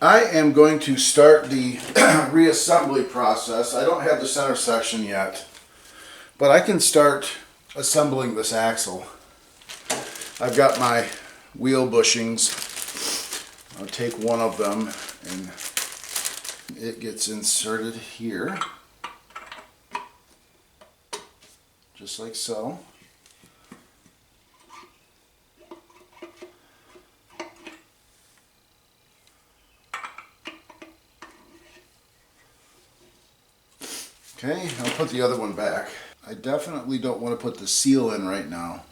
I am going to start the reassembly process. I don't have the center section yet, but I can start assembling this axle. I've got my wheel bushings. I'll take one of them and it gets inserted here, just like so. Okay, I'll put the other one back. I definitely don't want to put the seal in right now,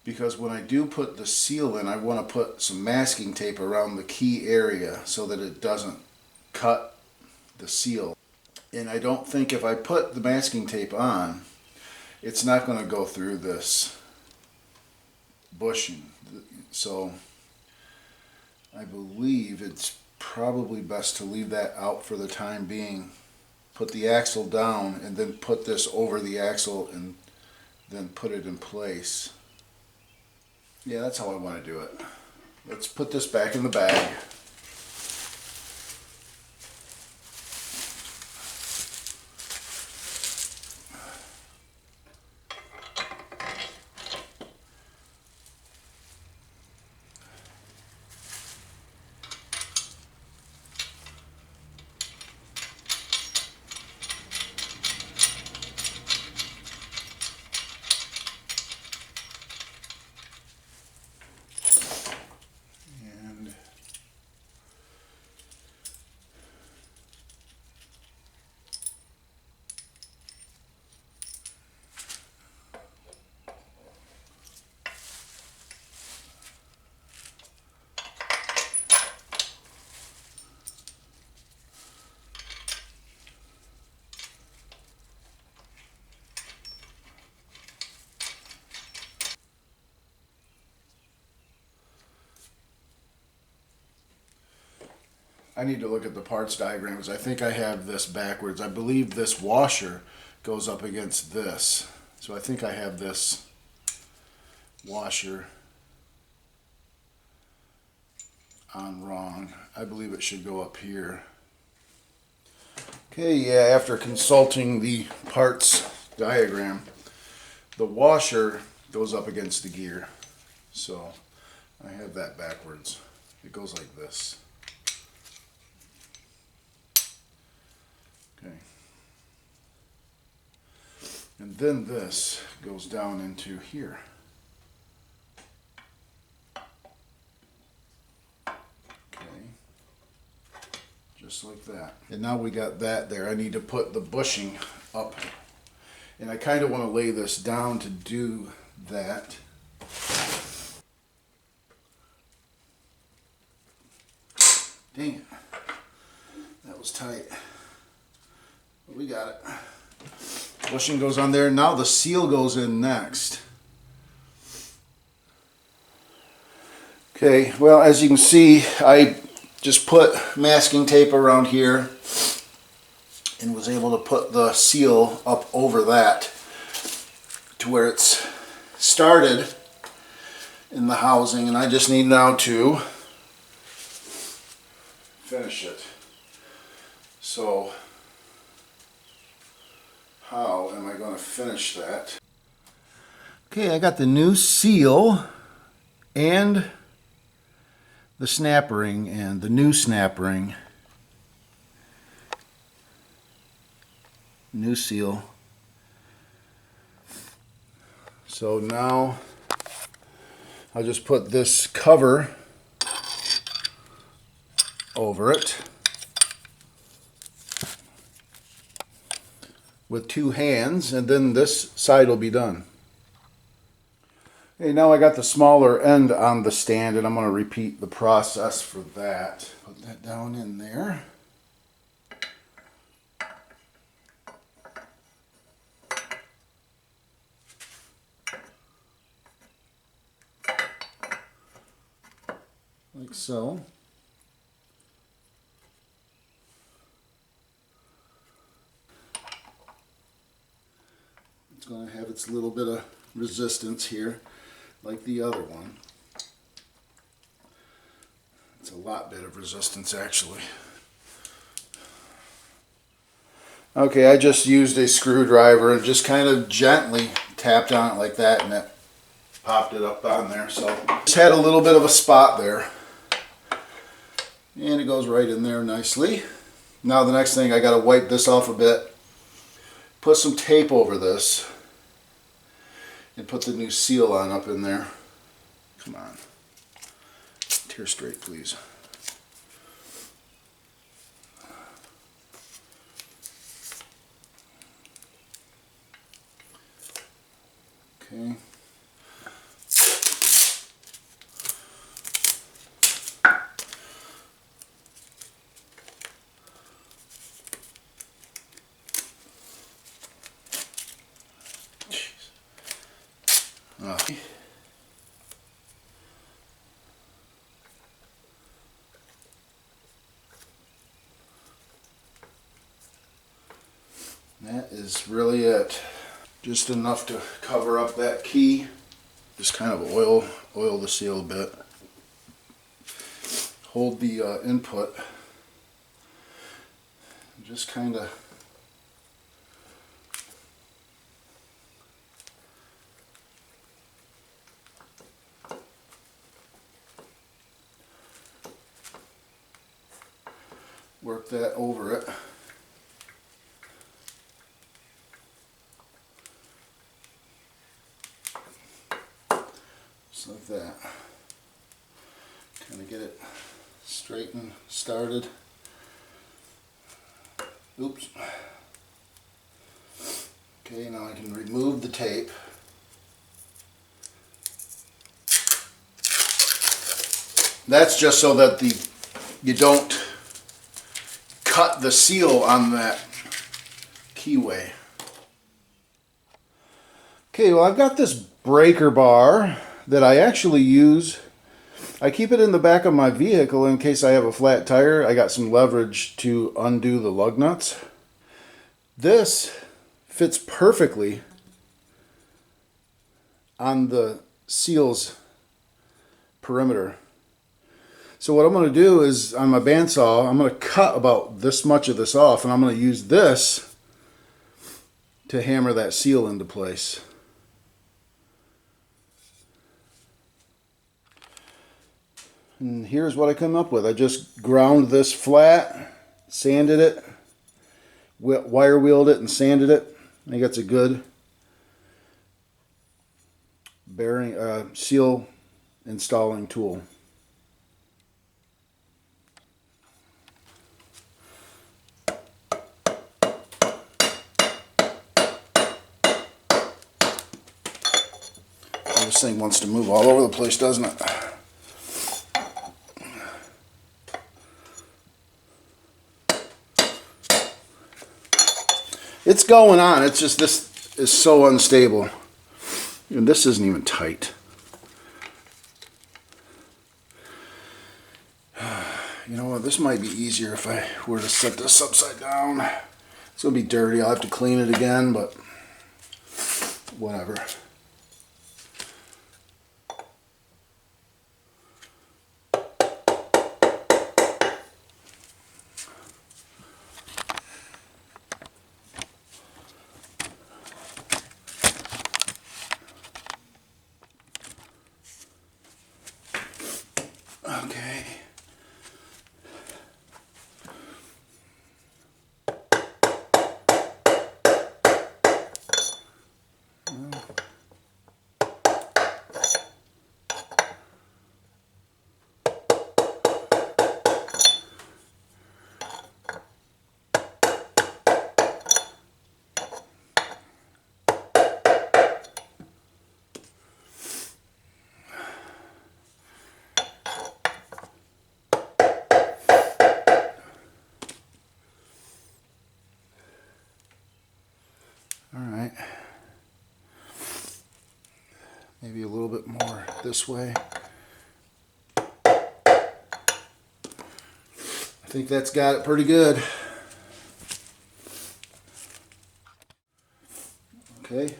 because when I do put the seal in, I want to put some masking tape around the key area so that it doesn't cut the seal. And I don't think if I put the masking tape on, it's not going to go through this bushing. So I believe it's probably best to leave that out for the time being. Put the axle down and then put this over the axle and then put it in place. Yeah, that's how I want to do it. Let's put this back in the bag. I need to look at the parts diagrams. I think I have this backwards. I believe this washer goes up against this. So I think I have this washer on wrong. I believe it should go up here. Okay, yeah, after consulting the parts diagram, the washer goes up against the gear. So I have that backwards. It goes like this. Okay. And then this goes down into here. Okay. Just like that. And now we got that there. I need to put the bushing up. And I kind of want to lay this down to do that. Dang it. That was tight. But we got it. Bushing goes on there. Now the seal goes in next. Okay, well, as you can see, I just put masking tape around here and was able to put the seal up over that to where it's started in the housing, and I just need now to finish it. So how am I going to finish that? Okay, I got the new seal and the snap ring and the new snap ring. New seal. So now I'll just put this cover over it with two hands, and then this side will be done. Okay, now I got the smaller end on the stand, and I'm going to repeat the process for that. Put that down in there. Like so. It's going to have its little bit of resistance here, like the other one. It's a lot bit of resistance actually. Okay, I just used a screwdriver and just kind of gently tapped on it like that, and it popped it up on there. So just had a little bit of a spot there. And it goes right in there nicely. Now the next thing, I got to wipe this off a bit, put some tape over this, and put the new seal on up in there. Come on. Tear straight, please. Okay. That is really it. Just enough to cover up that key. Just kind of oil the seal a bit. Hold the input. Just kind of work that over it. Just like that. Kind of get it straight and started. Oops. Okay, now I can remove the tape. That's just so that you don't cut the seal on that keyway. Okay, well, I've got this breaker bar that I actually use. I keep it in the back of my vehicle in case I have a flat tire. I got some leverage to undo the lug nuts. This fits perfectly on the seal's perimeter. So what I'm going to do is, on my bandsaw, I'm going to cut about this much of this off, and I'm going to use this to hammer that seal into place. And here's what I come up with. I just ground this flat, sanded it, wire wheeled it and sanded it. I think that's a good bearing seal installing tool. This thing wants to move all over the place, doesn't it? It's going on. It's just this is so unstable. And this isn't even tight. You know what? This might be easier if I were to set this upside down. It's going to be dirty. I'll have to clean it again, but whatever. Okay. Alright, maybe a little bit more this way. I think that's got it pretty good. Okay,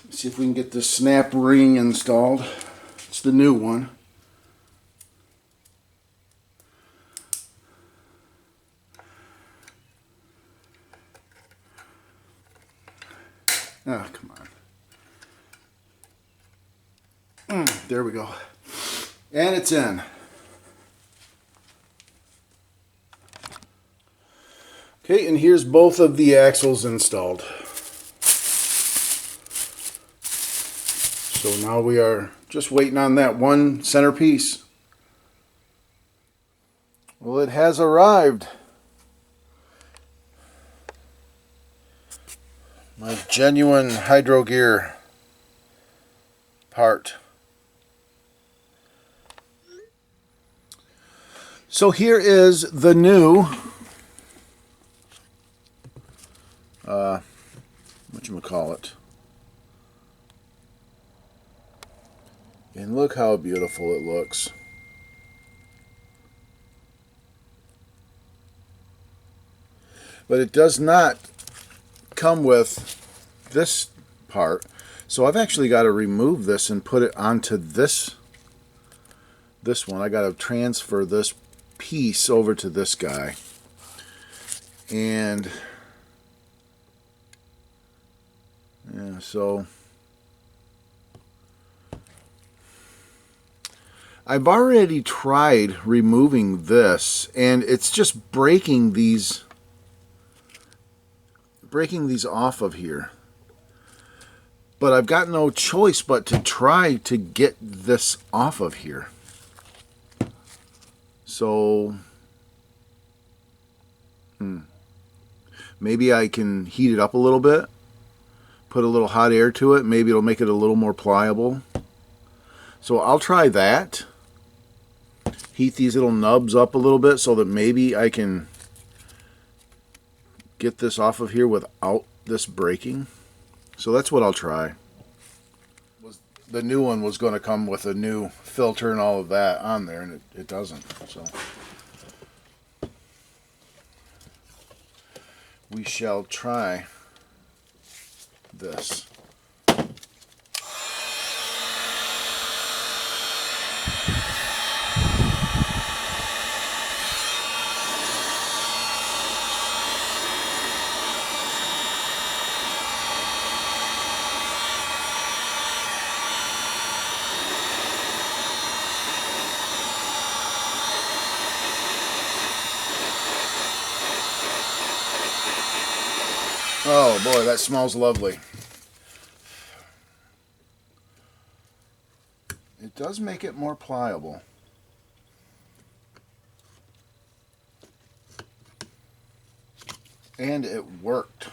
let's see if we can get this snap ring installed. It's the new one. Ah, come on. There we go. And it's in. Okay, and here's both of the axles installed. So now we are just waiting on that one center piece. Well, it has arrived. My genuine hydro gear part. So here is the new whatchamacallit. And look how beautiful it looks. But it does not come with this part. So I've actually got to remove this and put it onto this one. I got to transfer this piece over to this guy. And yeah, so I've already tried removing this, and it's just breaking these off of here. But I've got no choice but to try to get this off of here. So maybe I can heat it up a little bit, put a little hot air to it. Maybe it'll make it a little more pliable. So I'll try that. Heat these little nubs up a little bit so that maybe I can get this off of here without this breaking. So that's what I'll try. The new one was going to come with a new filter and all of that on there, and it doesn't. So we shall try this. Oh boy, that smells lovely. It does make it more pliable. And it worked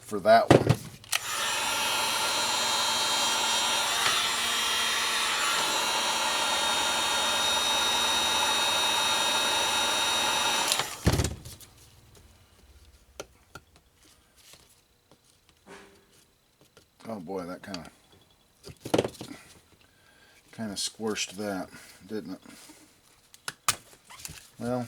for that one. Oh boy, that kind of squished that, didn't it? Well,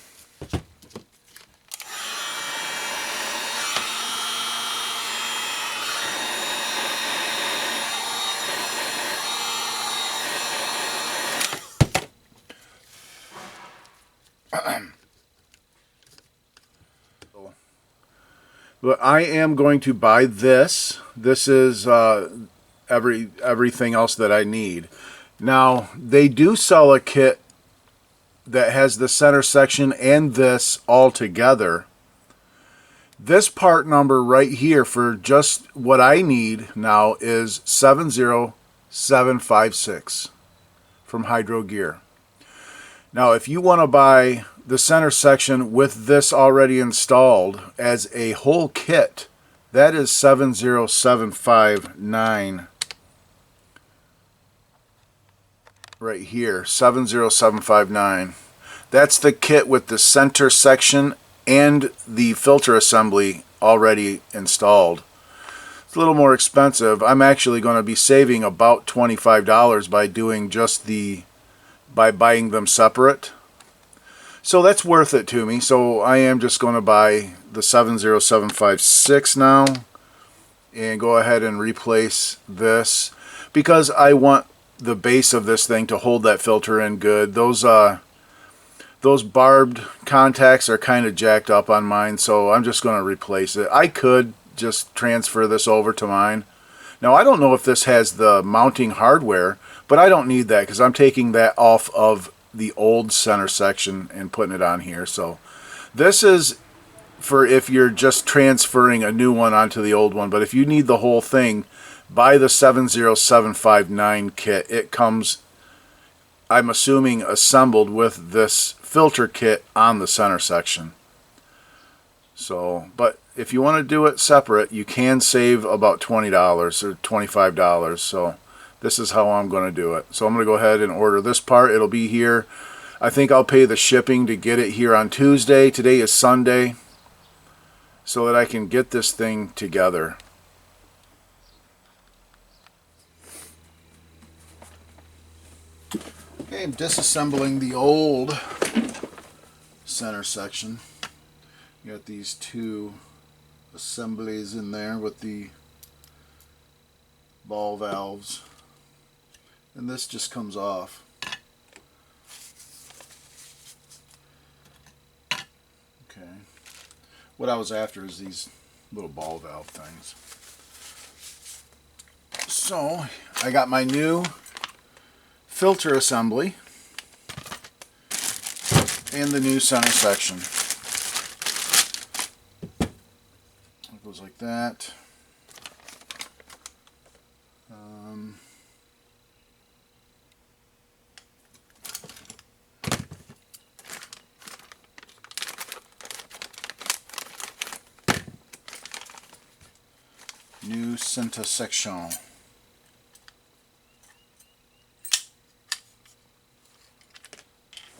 but I am going to buy this. This is everything else that I need. Now, they do sell a kit that has the center section and this all together. This part number right here for just what I need now is 70756 from Hydro Gear. Now, if you want to buy the center section with this already installed as a whole kit, that is 70759 right here, 70759. That's the kit with the center section and the filter assembly already installed. It's a little more expensive. I'm actually going to be saving about $25 by doing just by buying them separate. So that's worth it to me. So I am just going to buy the 70756 now and go ahead and replace this because I want the base of this thing to hold that filter in good. Those barbed contacts are kind of jacked up on mine, so I'm just going to replace it. I could just transfer this over to mine. Now I don't know if this has the mounting hardware, but I don't need that because I'm taking that off of the old center section and putting it on here. So this is for if you're just transferring a new one onto the old one, but if you need the whole thing, buy the 70759 kit. It comes, I'm assuming, assembled with this filter kit on the center section. So, but if you want to do it separate, you can save about $20 or $25. So this is how I'm going to do it. So I'm going to go ahead and order this part. It'll be here. I think I'll pay the shipping to get it here on Tuesday. Today is Sunday, so that I can get this thing together. Okay, I'm disassembling the old center section. You got these two assemblies in there with the ball valves, and this just comes off. Okay, what I was after is these little ball valve things. So I got my new filter assembly and the new center section. It goes like that. New center section.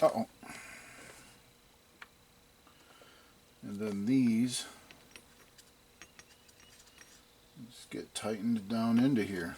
Uh-oh. And then these just get tightened down into here.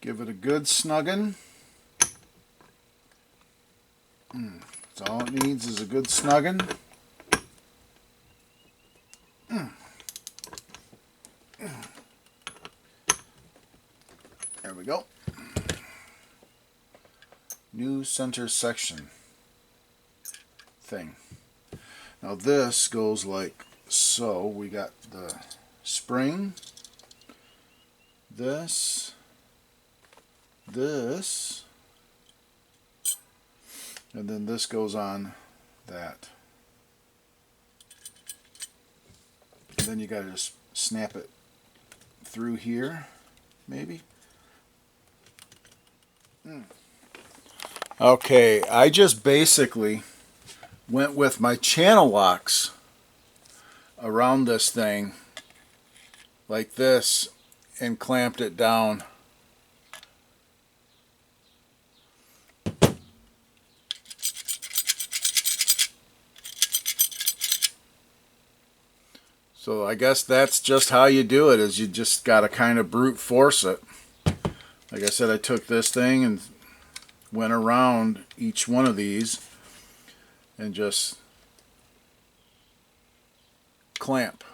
Give it a good snuggin'. That's all it needs is a good snuggin'. There we go. New center section thing. Now this goes like so. We got the spring, this, and then this goes on that. And then you got to just snap it through here, maybe. Okay, I just basically went with my channel locks around this thing like this and clamped it down. So I guess that's just how you do it, is you just got to kind of brute force it. Like I said, I took this thing and went around each one of these and just clamp.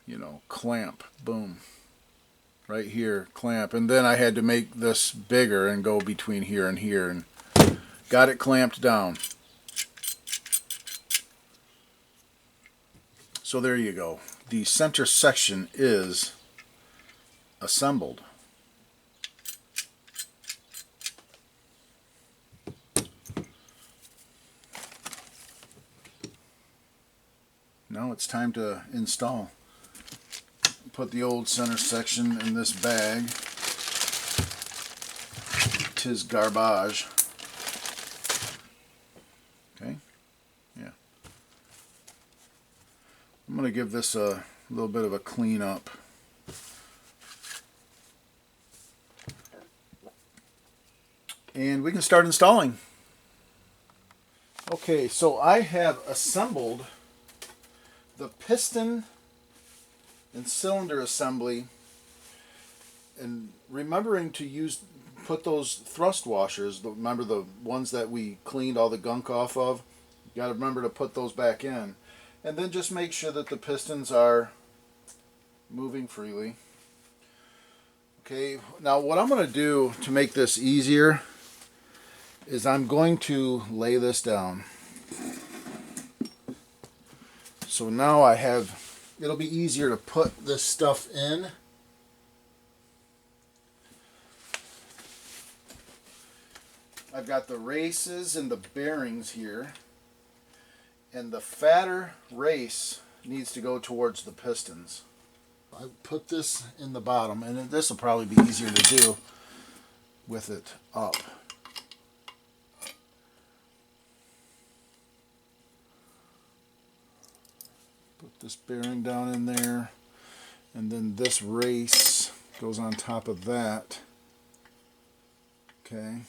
You know, clamp, boom. Right here, clamp. And then I had to make this bigger and go between here and here, and got it clamped down. So there you go. The center section is assembled. Now it's time to install. Put the old center section in this bag. 'Tis garbage. Okay. Yeah. I'm going to give this a little bit of a clean up. and we can start installing. Okay, so I have assembled the piston and cylinder assembly, and remembering to put those thrust washers, remember the ones that we cleaned all the gunk off of, you got to remember to put those back in, and then just make sure that the pistons are moving freely. Okay, now what I'm going to do to make this easier is I'm going to lay this down. So now it'll be easier to put this stuff in. I've got the races and the bearings here, and the fatter race needs to go towards the pistons. I put this in the bottom, and this will probably be easier to do with it up. Put this bearing down in there, and then this race goes on top of that. Okay.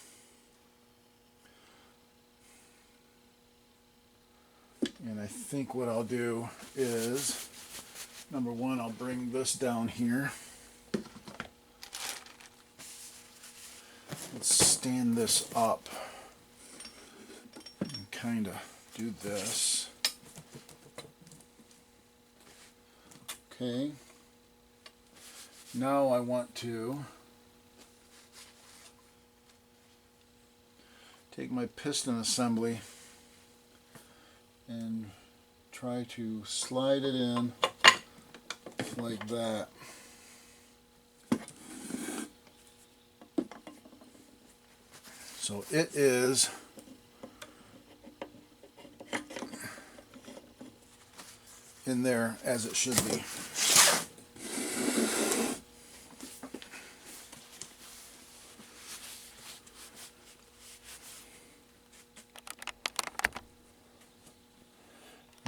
And I think what I'll do is, number one, I'll bring this down here. Let's stand this up and kind of do this. Okay. Now I want to take my piston assembly and try to slide it in like that. So it is in there as it should be.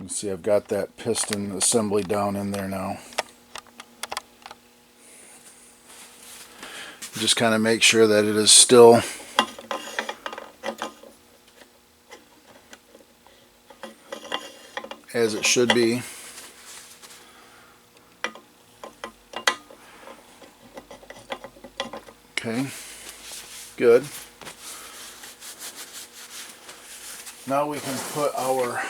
You see, I've got that piston assembly down in there now. Just kind of make sure that it is still as it should be. Okay, good. Now we can put our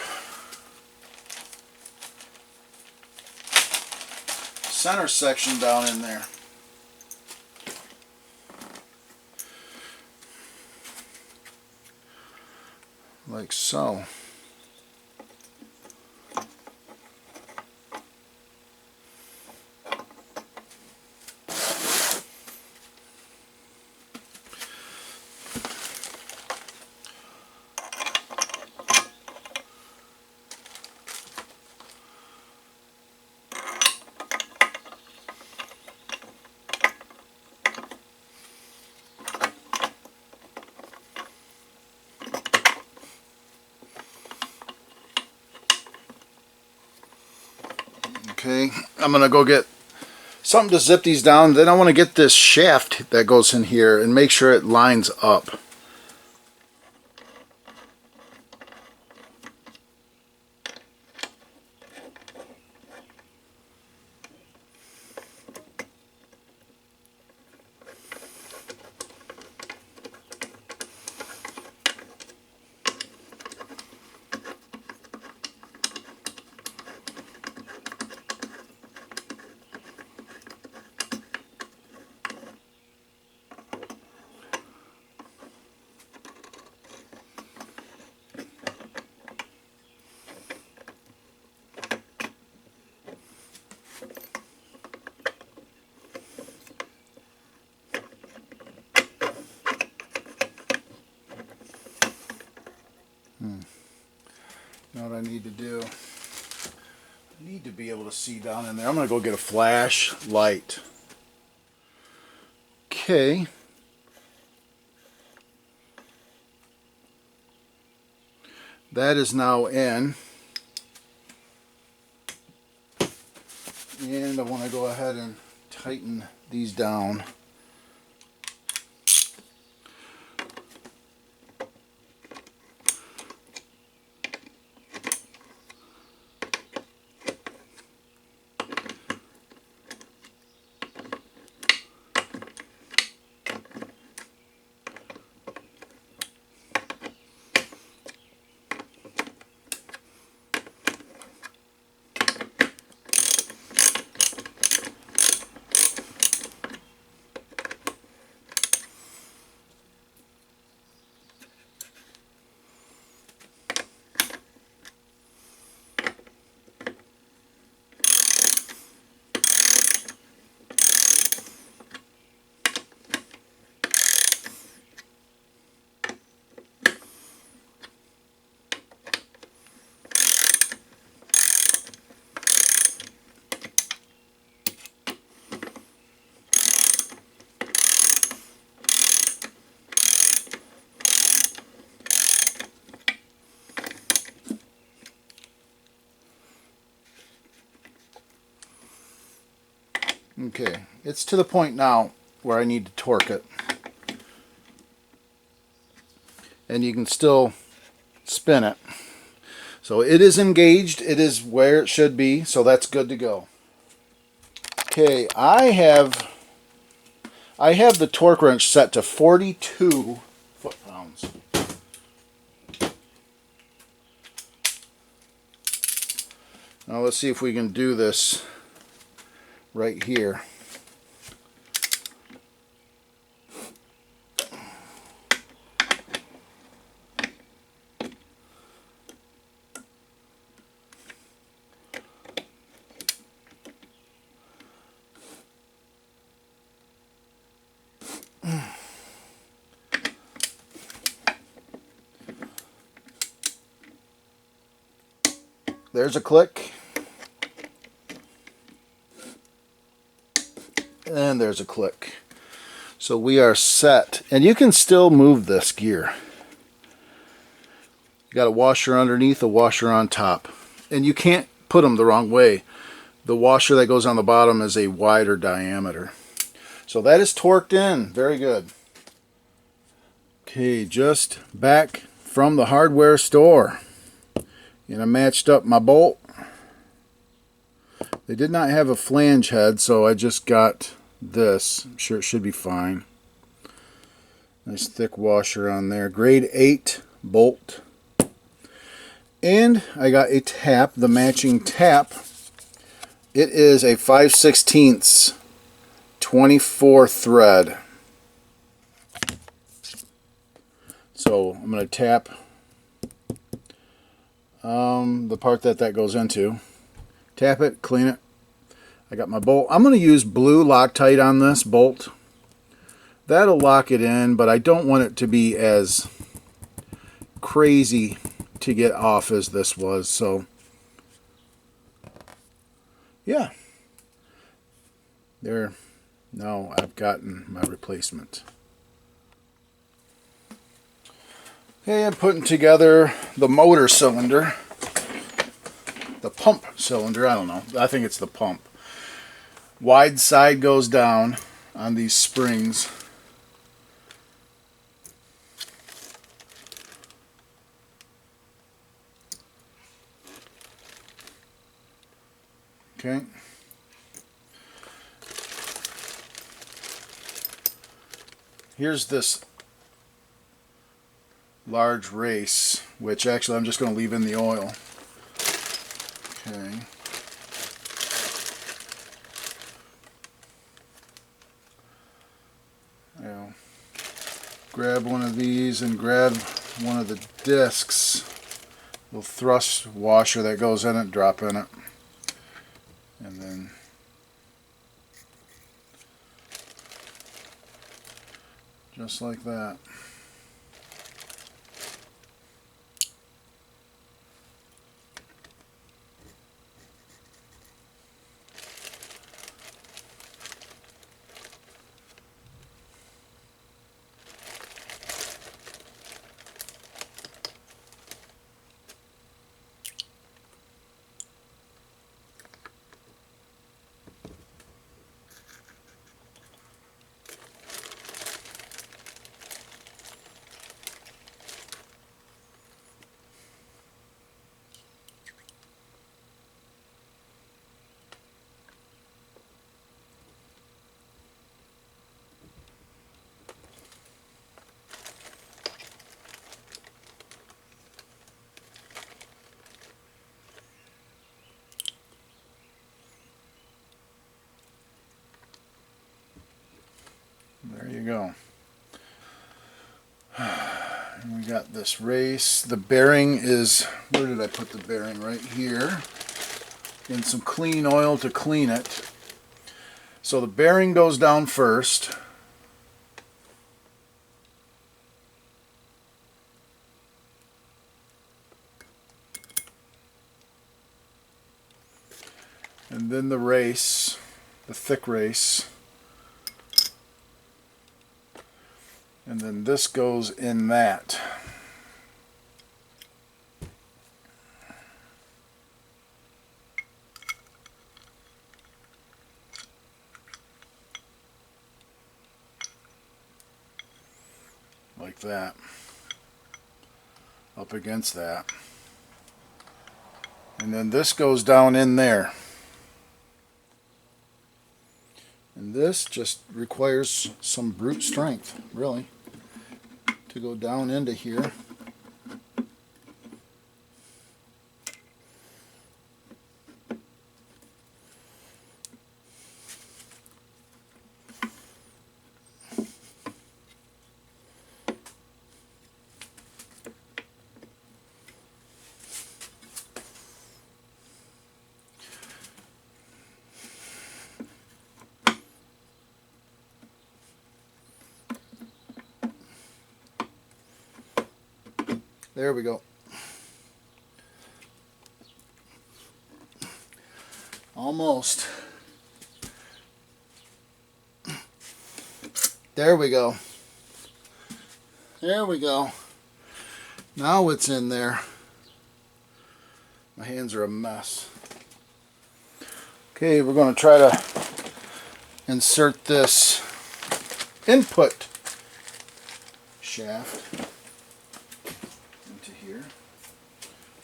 center section down in there. Like so. Okay, I'm going to go get something to zip these down. Then I want to get this shaft that goes in here and make sure it lines up. Now what I need to do, I need to be able to see down in there. I'm going to go get a flashlight. Okay. That is now in. And I want to go ahead and tighten these down. Okay, it's to the point now where I need to torque it. And you can still spin it. So it is engaged, it is where it should be, so that's good to go. Okay, I have the torque wrench set to 42 foot-pounds. Now let's see if we can do this right here. There's a click. And there's a click. So we are set. And you can still move this gear. You got a washer underneath, a washer on top. And you can't put them the wrong way. The washer that goes on the bottom is a wider diameter. So that is torqued in. Very good. Okay, just back from the hardware store. And I matched up my bolt. They did not have a flange head, so I just got this. I'm sure it should be fine. Nice thick washer on there. Grade 8 bolt. And I got a tap, the matching tap. It is a 5/16 24 thread. So I'm going to tap the part that goes into. Tap it, clean it. I got my bolt. I'm going to use blue Loctite on this bolt. That'll lock it in, but I don't want it to be as crazy to get off as this was. So, yeah. There. Now I've gotten my replacement. Okay, I'm putting together the motor cylinder. The pump cylinder, I don't know. I think it's the pump. Wide side goes down on these springs. Okay. Here's this large race, which actually I'm just going to leave in the oil. Okay. Now, grab one of these and grab one of the discs. Little thrust washer that goes in it, drop in it. And then just like that. There you go. And we got this race. The bearing is, where did I put the bearing? Right here. And some clean oil to clean it. So the bearing goes down first. And then the race, the thick race. And then this goes in that. like that up against that. And then this goes down in there. And this just requires some brute strength, really, to go down into here. There we go. Almost. There we go. There we go. Now it's in there. My hands are a mess. Okay, we're going to try to insert this input shaft into here.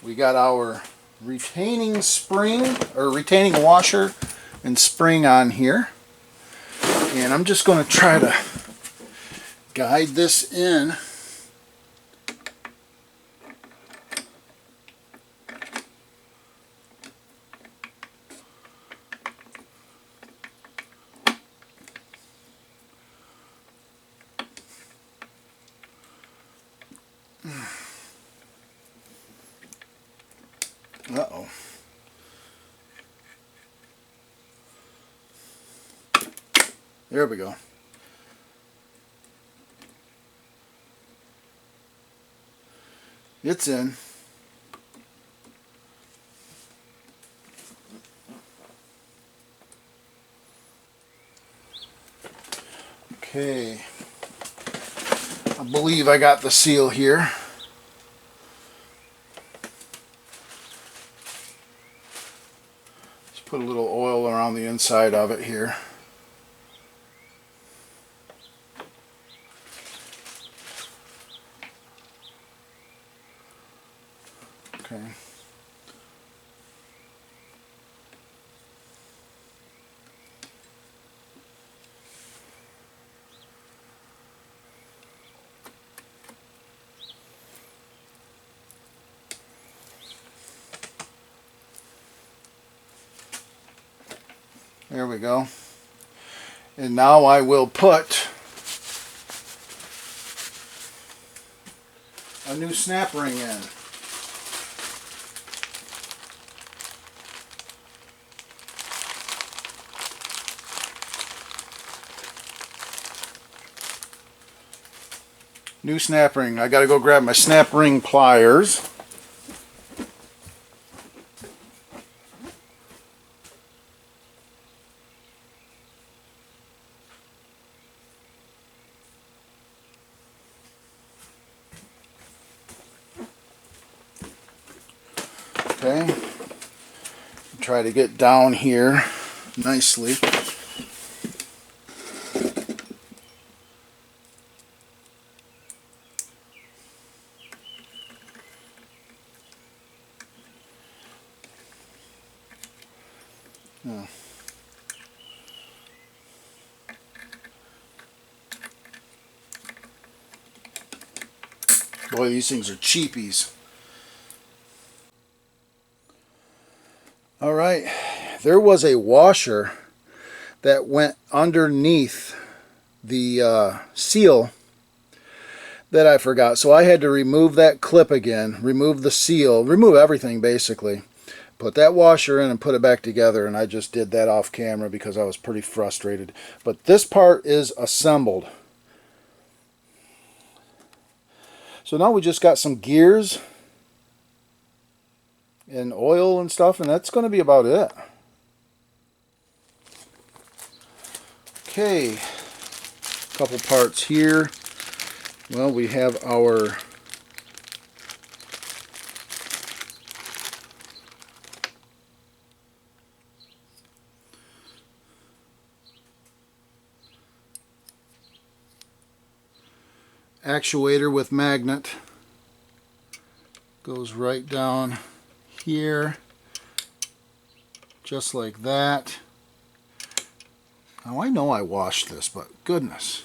We got our retaining spring, or retaining washer and spring on here. And I'm just going to try to guide this in. Uh-oh. There we go. It's in. Okay. I believe I got the seal here. Just put a little oil around the inside of it here. Okay. There we go. And now I will put a new snap ring in. New snap ring. I gotta go grab my snap ring pliers. Okay. Try to get down here nicely. Oh. Boy, these things are cheapies. All right, there was a washer that went underneath the seal that I forgot. So I had to remove that clip again, remove the seal, remove everything basically. Put that washer in and put it back together, and I just did that off camera because I was pretty frustrated. But this part is assembled. So now we just got some gears and oil and stuff, and that's going to be about it. Okay, a couple parts here. Well, we have our actuator with magnet. Goes right down here, just like that. Now I know I washed this, but goodness.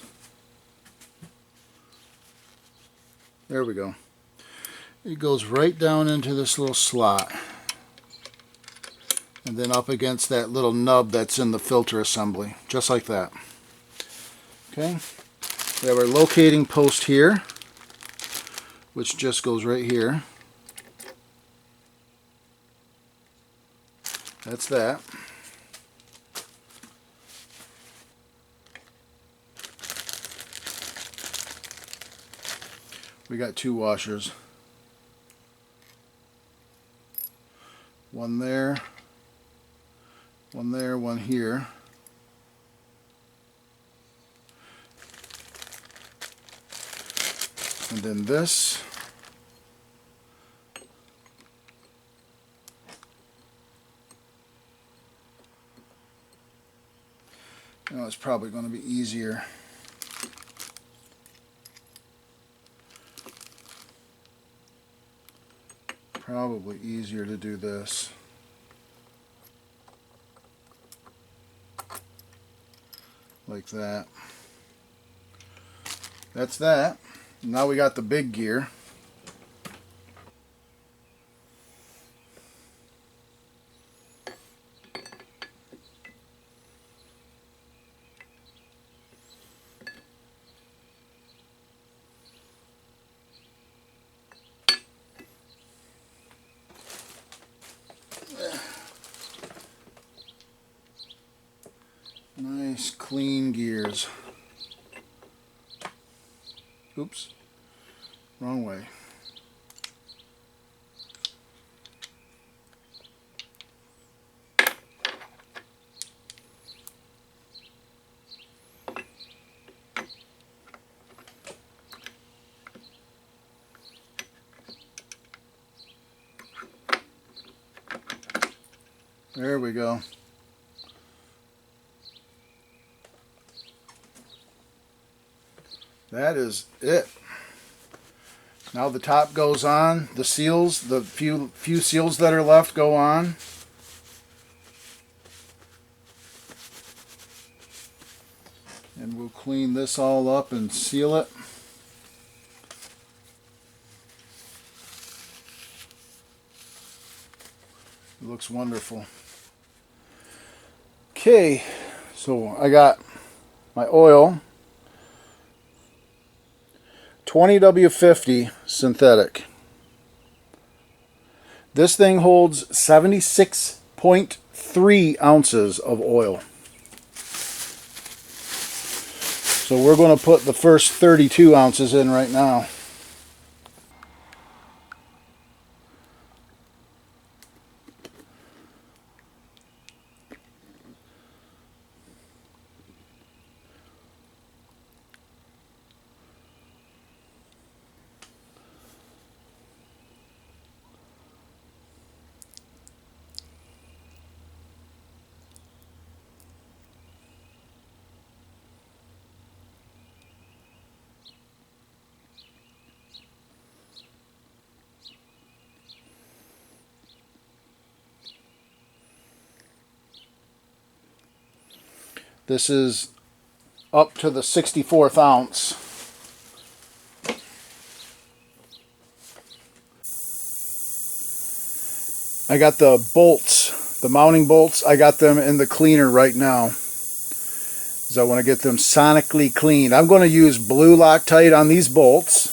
There we go. It goes right down into this little slot. And then up against that little nub that's in the filter assembly, just like that. Okay. We have our locating post here, which just goes right here. That's that. We got two washers. One there, one here. And then this. Now it's probably going to be easier. Probably easier to do this. Like that. That's that. Now we got the big gear. Nice clean gears. Oops, wrong way. There we go. That is it. Now the top goes on. The seals, the few seals that are left go on. And we'll clean this all up and seal it. It looks wonderful. Okay, so I got my oil. 20W50 synthetic. This thing holds 76.3 ounces of oil. So we're going to put the first 32 ounces in right now. This is up to the 64th ounce. I got the bolts, the mounting bolts, I got them in the cleaner right now. Because I want to get them sonically cleaned. I'm going to use blue Loctite on these bolts.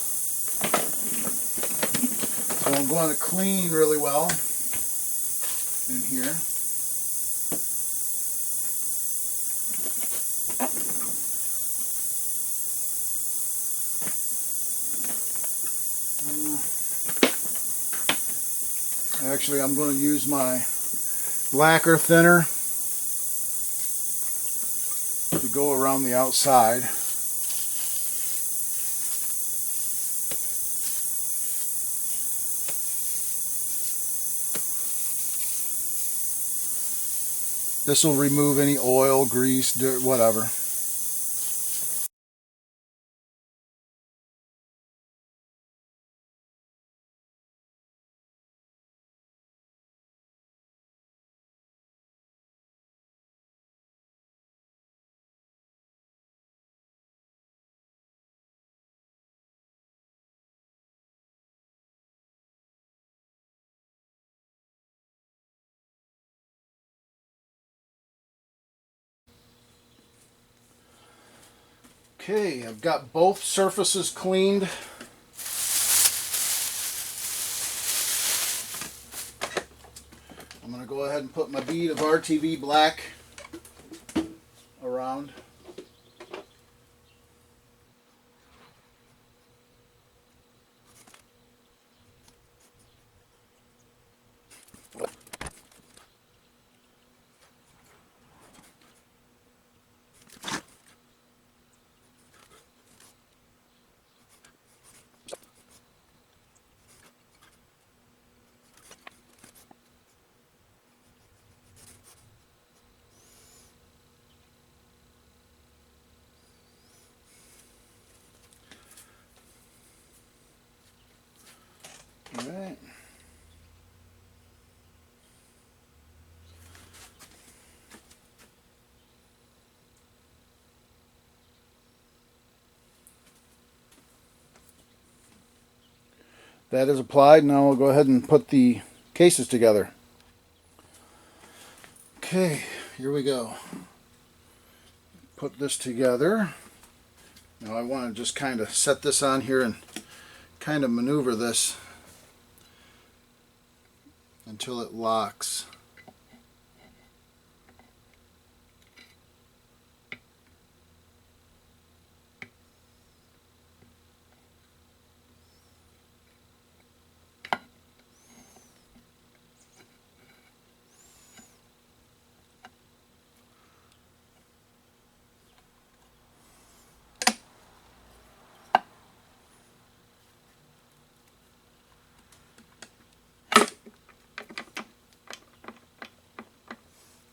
So I'm going to clean really well in here. Actually, I'm going to use my lacquer thinner to go around the outside. This will remove any oil, grease, dirt, whatever. Okay, I've got both surfaces cleaned. I'm going to go ahead and put my bead of RTV black around. All right. That is applied. Now I'll go ahead and put the cases together. Okay, here we go. Put this together. Now I want to just kind of set this on here and kind of maneuver this until it locks.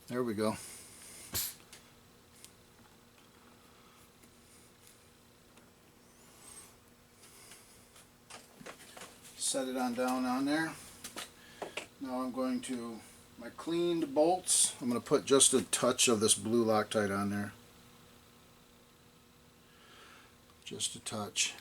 There we go. Set it on down on there. Now I'm going to, my cleaned bolts, I'm going to put just a touch of this blue Loctite on there. Just a touch.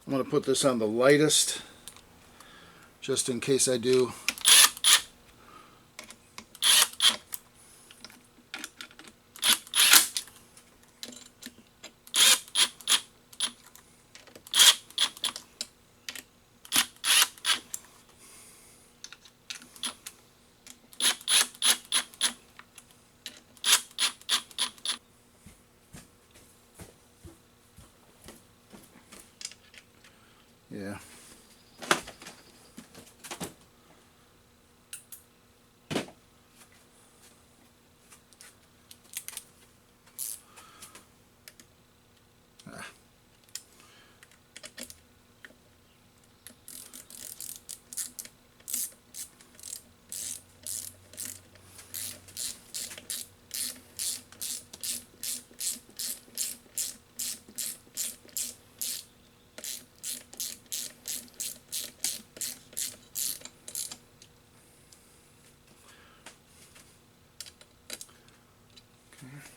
I'm going to put this on the lightest, just in case I do. Yeah.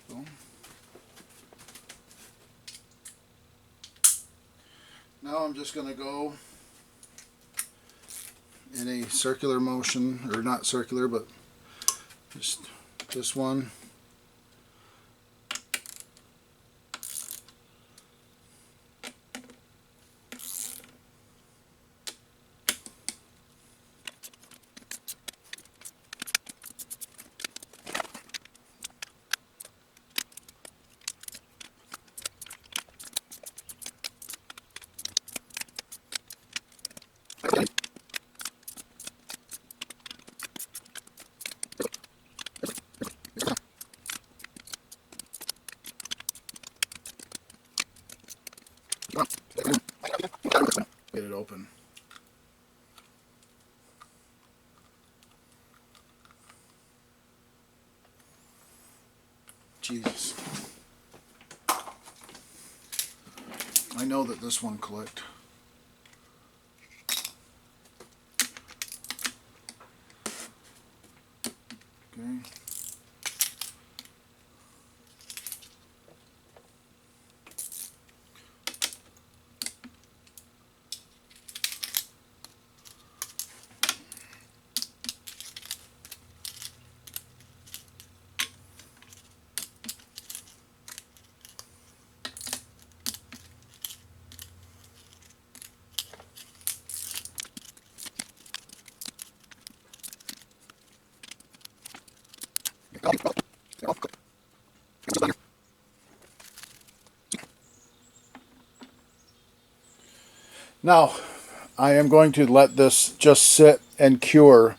Boom. Now I'm just going to go in a circular motion, or not circular, but just this one. Get it open. Jesus. I know that this one clicked. Okay. Now, I am going to let this just sit and cure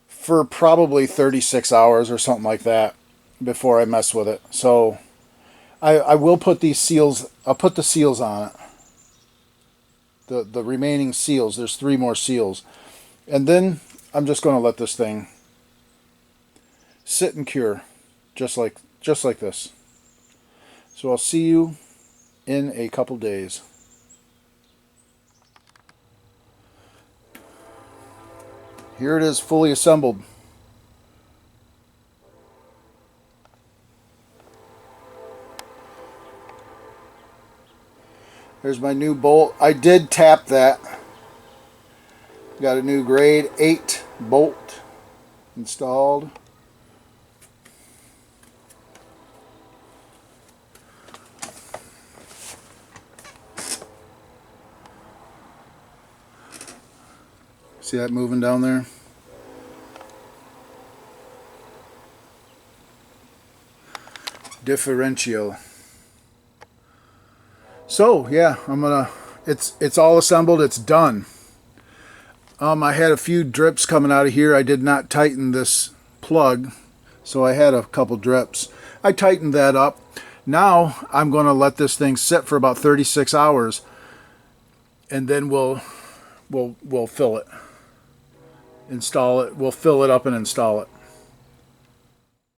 for probably 36 hours or something like that before I mess with it. So I will put these seals, I'll put the seals on it. The remaining seals, there's 3 more seals. And then I'm just going to let this thing sit and cure just like this. So I'll see you in a couple days. Here it is, fully assembled. There's my new bolt. I did tap that. Got a new grade 8 bolt installed. See that moving down there? Differential. So yeah, it's all assembled, it's done. I had a few drips coming out of here. I did not tighten this plug, so I had a couple drips. I tightened that up. Now I'm going to let this thing sit for about 36 hours, and then we'll fill it. Install it. We'll fill it up and install it.